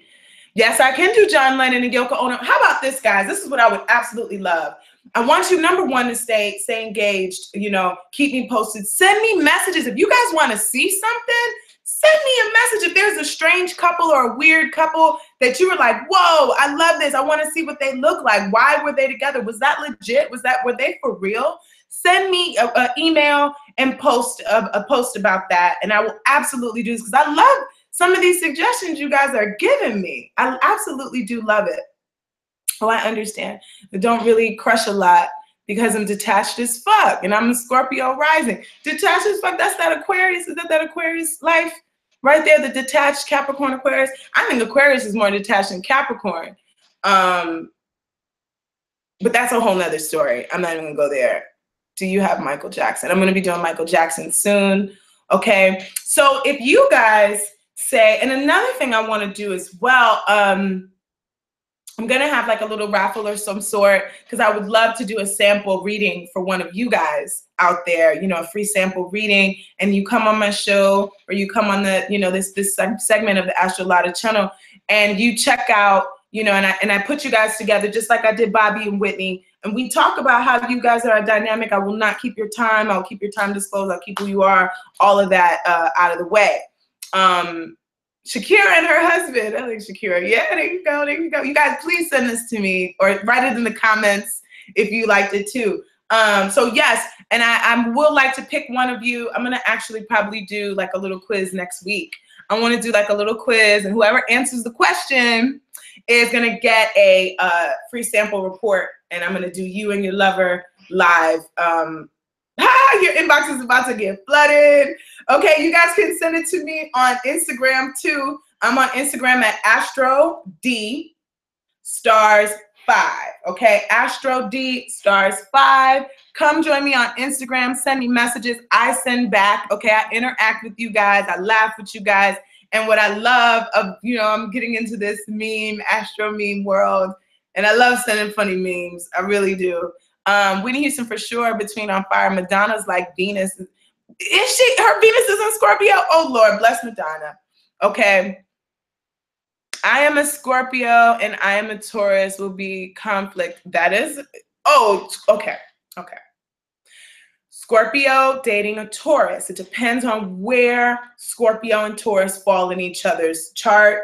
A: Yes, I can do John Lennon and Yoko Ono. How about this, guys? This is what I would absolutely love. I want you, number one, to stay engaged, you know, keep me posted. Send me messages. If you guys want to see something, send me a message. If there's a strange couple or a weird couple that you were like, whoa, I love this. I want to see what they look like. Why were they together? Was that legit? Were they for real? Send me an email and post a post about that. And I will absolutely do this, because I love some of these suggestions you guys are giving me. I absolutely do love it. Oh, I understand. But don't really crush a lot, because I'm detached as fuck, and I'm a Scorpio rising. Detached as fuck, that's that Aquarius. Is that Aquarius life right there? The detached Capricorn Aquarius. I think Aquarius is more detached than Capricorn. But that's a whole nother story. I'm not even gonna go there. Do you have Michael Jackson? I'm gonna be doing Michael Jackson soon. Okay, so if you guys say, and another thing I want to do as well, I'm gonna have like a little raffle or some sort, because I would love to do a sample reading for one of you guys out there, you know, a free sample reading, and you come on my show, or you come on the, you know, this segment of the Astro channel, and you check out, you know, and I put you guys together just like I did Bobbi and Whitney, and we talk about how you guys are a dynamic. I will not keep your time. I'll keep your time disclosed. I'll keep who you are, all of that out of the way. Shakira and her husband. I think Shakira. Yeah, there you go. There you go. You guys, please send this to me, or write it in the comments if you liked it too. So yes, and I will like to pick one of you. I'm gonna actually probably do like a little quiz next week. I want to do like a little quiz, and whoever answers the question is gonna get a free sample report. And I'm gonna do you and your lover live. Your inbox is about to get flooded. Okay, you guys can send it to me on Instagram too. I'm on Instagram at Astro D stars 5. Okay, Astro D stars 5. Come join me on Instagram. Send me messages. I send back. Okay, I interact with you guys. I laugh with you guys. And what I love of, you know, I'm getting into this meme, Astro meme world, and I love sending funny memes. I really do. Whitney Houston for sure, between On Fire. Madonna's like Venus. Is she? Her Venus is in Scorpio? Oh, Lord, bless Madonna. Okay. I am a Scorpio and I am a Taurus. Will be conflict. That is, oh, okay. Okay. Scorpio dating a Taurus. It depends on where Scorpio and Taurus fall in each other's chart.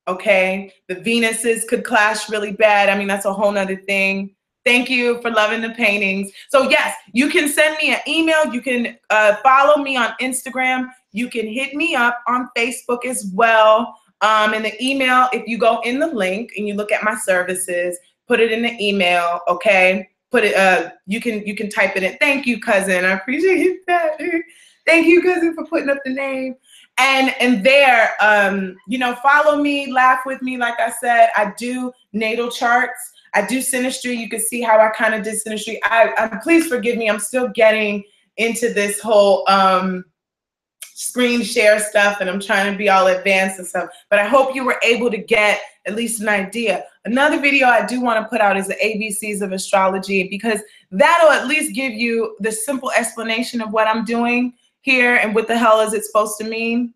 A: Okay. The Venuses could clash really bad. I mean, that's a whole nother thing. Thank you for loving the paintings. So yes, you can send me an email. You can follow me on Instagram. You can hit me up on Facebook as well. And the email, if you go in the link and you look at my services, put it in the email, okay? Put it, you can type it in. Thank you, cousin. I appreciate that. Thank you, cousin, for putting up the name. And there, you know, follow me, laugh with me. Like I said, I do natal charts. I do synastry. You can see how I kind of did synastry. Please forgive me. I'm still getting into this whole screen share stuff, and I'm trying to be all advanced and stuff. But I hope you were able to get at least an idea. Another video I do want to put out is the ABCs of astrology, because that'll at least give you the simple explanation of what I'm doing here and what the hell is it supposed to mean.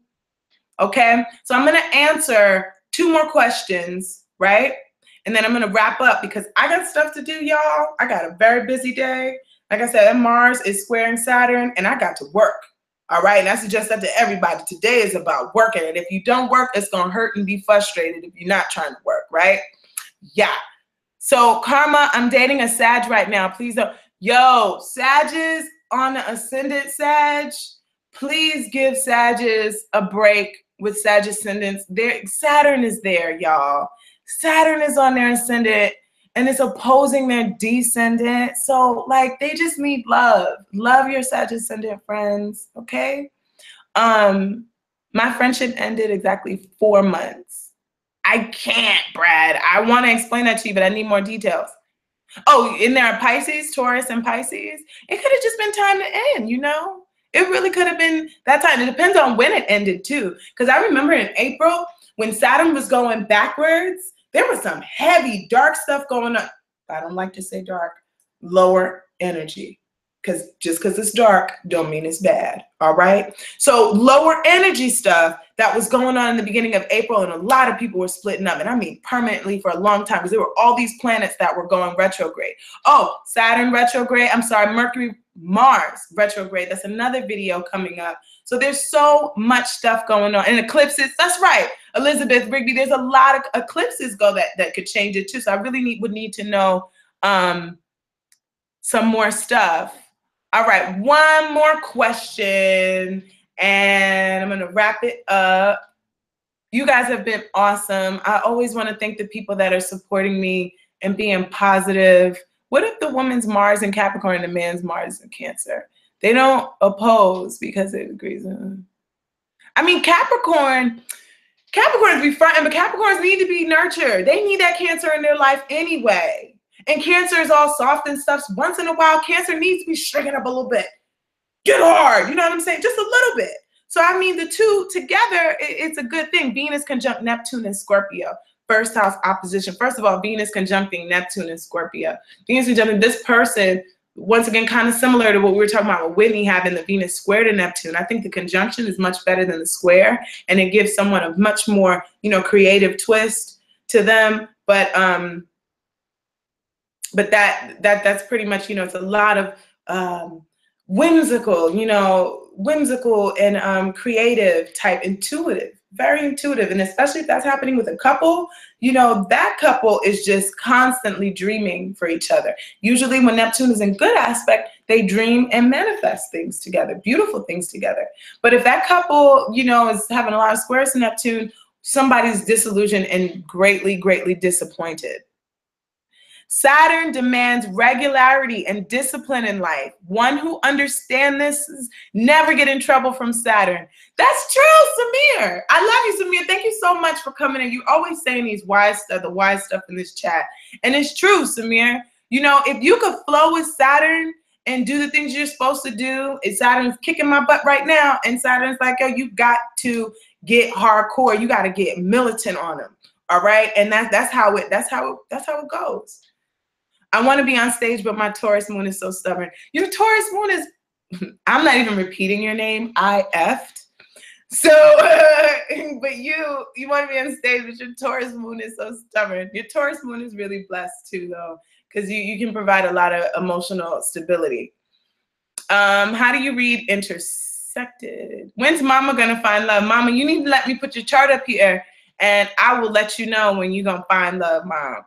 A: Okay, so I'm going to answer 2 more questions, right? And then I'm going to wrap up because I got stuff to do, y'all. I got a very busy day. Like I said, Mars is squaring Saturn, and I got to work. All right, and I suggest that to everybody. Today is about working, and if you don't work, it's going to hurt and be frustrated if you're not trying to work, right? Yeah. So, Karma, I'm dating a Sag right now. Please don't. Yo, Sages on the ascendant Sag, please give Sages a break with Sag ascendants. Saturn is there, y'all. Saturn is on their ascendant and it's opposing their descendant. So like they just need love. Love your Sag ascendant friends, okay? My friendship ended exactly 4 months. I can't, Brad. I want to explain that to you, but I need more details. Oh, and there are Pisces, Taurus, and Pisces. It could have just been time to end, you know? It really could have been that time. It depends on when it ended too. Because I remember in April when Saturn was going backwards, there was some heavy, dark stuff going on. I don't like to say dark, lower energy. Because just because it's dark don't mean it's bad, all right? So lower energy stuff that was going on in the beginning of April, and a lot of people were splitting up, and I mean permanently for a long time, because there were all these planets that were going retrograde. Oh, Saturn retrograde, I'm sorry, Mercury, Mars retrograde. That's another video coming up. So there's so much stuff going on. And eclipses, that's right, Elizabeth Rigby, there's a lot of eclipses that could change it too. So I really would need to know some more stuff. All right, one more question, and I'm gonna wrap it up. You guys have been awesome. I always want to thank the people that are supporting me and being positive. What if the woman's Mars in Capricorn and the man's Mars in Cancer? They don't oppose because it agrees. I mean, Capricorns be fronting, but Capricorns need to be nurtured. They need that Cancer in their life anyway. And Cancer is all soft and stuff. So once in a while, Cancer needs to be shrinking up a little bit. Get hard, you know what I'm saying? Just a little bit. So, I mean, the two together, it's a good thing. Venus conjunct Neptune and Scorpio. First house opposition. First of all, Venus conjuncting Neptune and Scorpio. Venus conjuncting this person, once again, kind of similar to what we were talking about with Whitney having the Venus square to Neptune. I think the conjunction is much better than the square, and it gives someone a much more, you know, creative twist to them. But that's pretty much, you know, it's a lot of whimsical, you know, whimsical and creative type, intuitive, very intuitive. And especially if that's happening with a couple, you know, that couple is just constantly dreaming for each other. Usually when Neptune is in good aspect, they dream and manifest things together, beautiful things together. But if that couple, you know, is having a lot of squares to Neptune, somebody's disillusioned and greatly, greatly disappointed. Saturn demands regularity and discipline in life. One who understands this is never get in trouble from Saturn. That's true, Samir. I love you, Samir. Thank you so much for coming in. You always saying these wise stuff, the wise stuff in this chat. And it's true, Samir. You know, if you could flow with Saturn and do the things you're supposed to do, and Saturn's kicking my butt right now, and Saturn's like, yo, you got to get hardcore. You got to get militant on them. All right? And that's how it goes. I want to be on stage, but my Taurus moon is so stubborn. Your Taurus moon is, I'm not even repeating your name. I effed. So, but you want to be on stage, but your Taurus moon is so stubborn. Your Taurus moon is really blessed too, though, because you can provide a lot of emotional stability. How do you read intersected? When's Mama going to find love? Mama, you need to let me put your chart up here, and I will let you know when you're going to find love, Mom.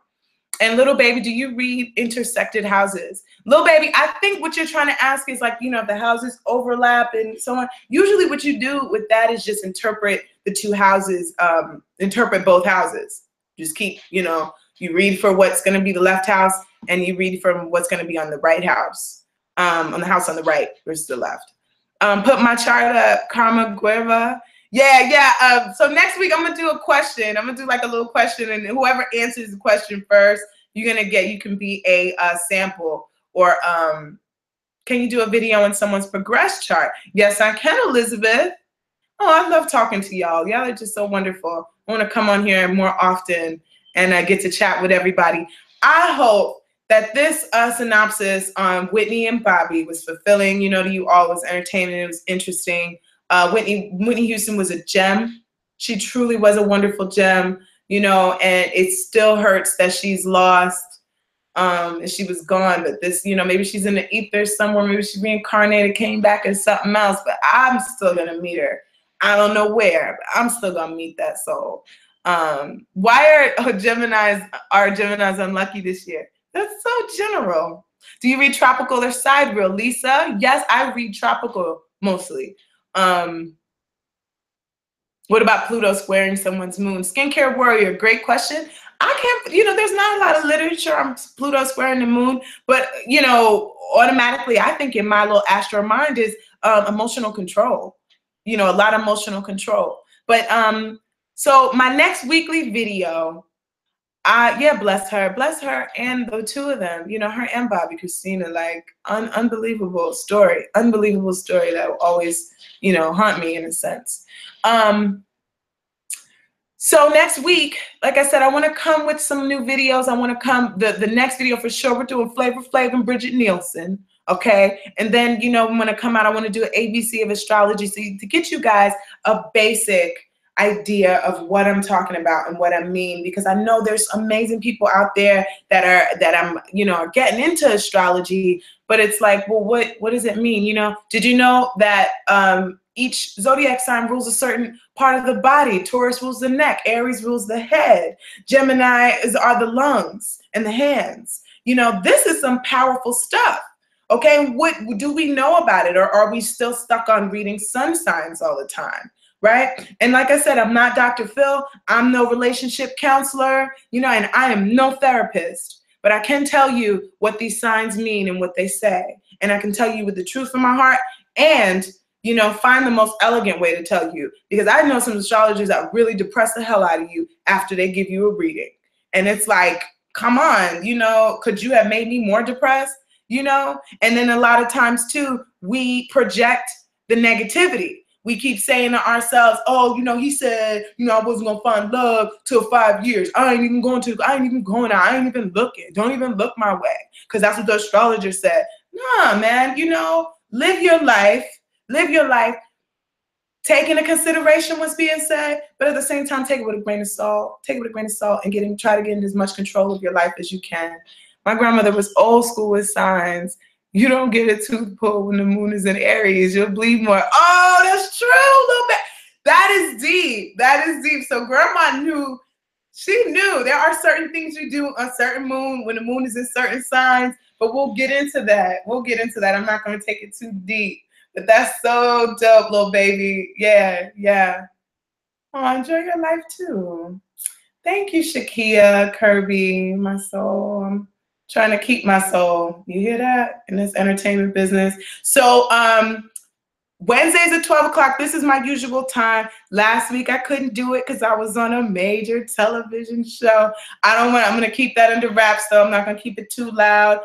A: And little baby, do you read intersected houses? Little baby, I think what you're trying to ask is like, you know, if the houses overlap and so on. Usually what you do with that is just interpret the two houses, interpret both houses. Just keep, you know, you read for what's going to be the left house and you read from what's going to be on the right house, on the house on the right versus the left. Put my chart up, Karma Guerra. Yeah. So next week I'm gonna do a question. I'm gonna do like a little question, and whoever answers the question first, you can be a sample. Or can you do a video on someone's progress chart? Yes, I can, Elizabeth. Oh, I love talking to y'all. Y'all are just so wonderful. I want to come on here more often and get to chat with everybody. I hope that this synopsis on Whitney and Bobbi was fulfilling, you know, to you all. It was entertaining. It was interesting. Whitney Houston was a gem. She truly was a wonderful gem, you know, and it still hurts that she's lost and she was gone. But this, you know, maybe she's in the ether somewhere. Maybe she reincarnated, came back as something else. But I'm still going to meet her. I don't know where, but I'm still going to meet that soul. Why are Geminis unlucky this year? That's so general. Do you read tropical or sidereal, Lisa? Yes, I read tropical mostly. What about Pluto squaring someone's moon? Skincare warrior, great question. I can't, you know, there's not a lot of literature on Pluto squaring the moon, but, you know, automatically I think in my little Astro mind is emotional control. You know, a lot of emotional control. But so my next weekly video, yeah, bless her and the two of them, you know, her and Bobbi Kristina, like unbelievable story that will always, you know, haunt me in a sense. So next week, like I said, I want to come with some new videos. I want to come, the next video for sure, we're doing Flavor Flav and Bridget Nielsen, okay? And then, you know, when I come out, I want to do an ABC of astrology, so to get you guys a basic idea of what I'm talking about and what I mean, because I know there's amazing people out there that I'm, you know, are getting into astrology, but it's like, well, what does it mean? You know, did you know that each zodiac sign rules a certain part of the body? Taurus rules the neck, Aries rules the head, Gemini are the lungs and the hands. You know, this is some powerful stuff. Okay, what do we know about it, or are we still stuck on reading sun signs all the time? Right? And like I said, I'm not Dr. Phil. I'm no relationship counselor, you know, and I am no therapist, but I can tell you what these signs mean and what they say. And I can tell you with the truth from my heart and, you know, find the most elegant way to tell you, because I know some astrologers that really depress the hell out of you after they give you a reading. And it's like, come on, you know, could you have made me more depressed? You know? And then a lot of times too, we project the negativity. We keep saying to ourselves, oh, you know, he said, you know, I wasn't going to find love till 5 years. I ain't even going out. I ain't even looking. Don't even look my way. Because that's what the astrologer said. Nah, man, you know, live your life. Take into consideration what's being said, but at the same time, take it with a grain of salt. Take it with a grain of salt and try to get in as much control of your life as you can. My grandmother was old school with signs. You don't get a tooth pulled when the moon is in Aries. You'll bleed more. Oh, that's true, a little bit. That is deep. That is deep. So grandma knew. She knew there are certain things you do on certain moon when the moon is in certain signs. But we'll get into that. I'm not going to take it too deep. But that's so dope, little baby. Yeah. Oh, enjoy your life too. Thank you, Shakia, Kirby, my soul. I'm trying to keep my soul. You hear that? In this entertainment business. So Wednesdays at 12 o'clock. This is my usual time. Last week I couldn't do it because I was on a major television show. I'm going to keep that under wraps, though. I'm not going to keep it too loud.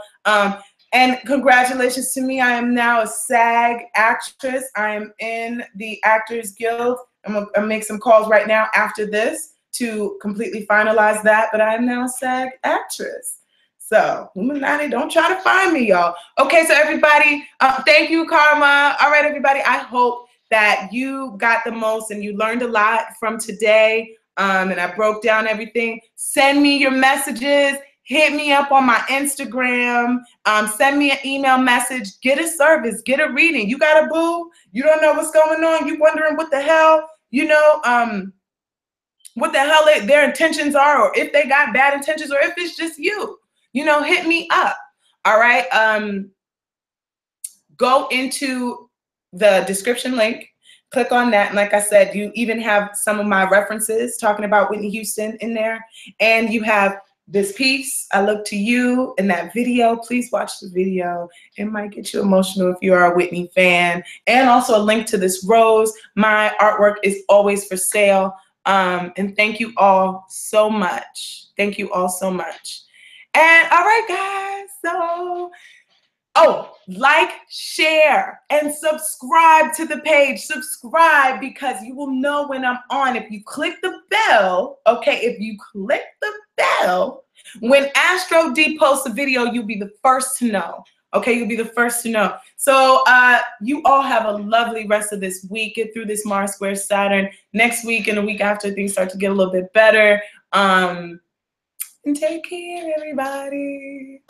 A: And congratulations to me. I am now a SAG actress. I am in the Actors Guild. I'm going to make some calls right now after this to completely finalize that. But I am now a SAG actress. So, Illuminati, don't try to find me, y'all. Okay, so everybody, thank you, Karma. All right, everybody, I hope that you got the most and you learned a lot from today. And I broke down everything. Send me your messages. Hit me up on my Instagram. Send me an email message. Get a service. Get a reading. You got a boo? You don't know what's going on? You wondering what the hell? You know, what the hell their intentions are, or if they got bad intentions, or if it's just you, you know, hit me up. All right. Go into the description link, click on that. And like I said, you even have some of my references talking about Whitney Houston in there. And you have this piece, I Look to You, in that video. Please watch the video. It might get you emotional if you are a Whitney fan. And also a link to this rose. My artwork is always for sale. And thank you all so much. Thank you all so much. And all right, guys. So, oh, like, share, and subscribe to the page. Subscribe, because you will know when I'm on. If you click the bell, okay, if you click the bell, when Astro D posts a video, you'll be the first to know. Okay, you'll be the first to know. So you all have a lovely rest of this week. Get through this Mars square Saturn. Next week and the week after, things start to get a little bit better. And take care, everybody.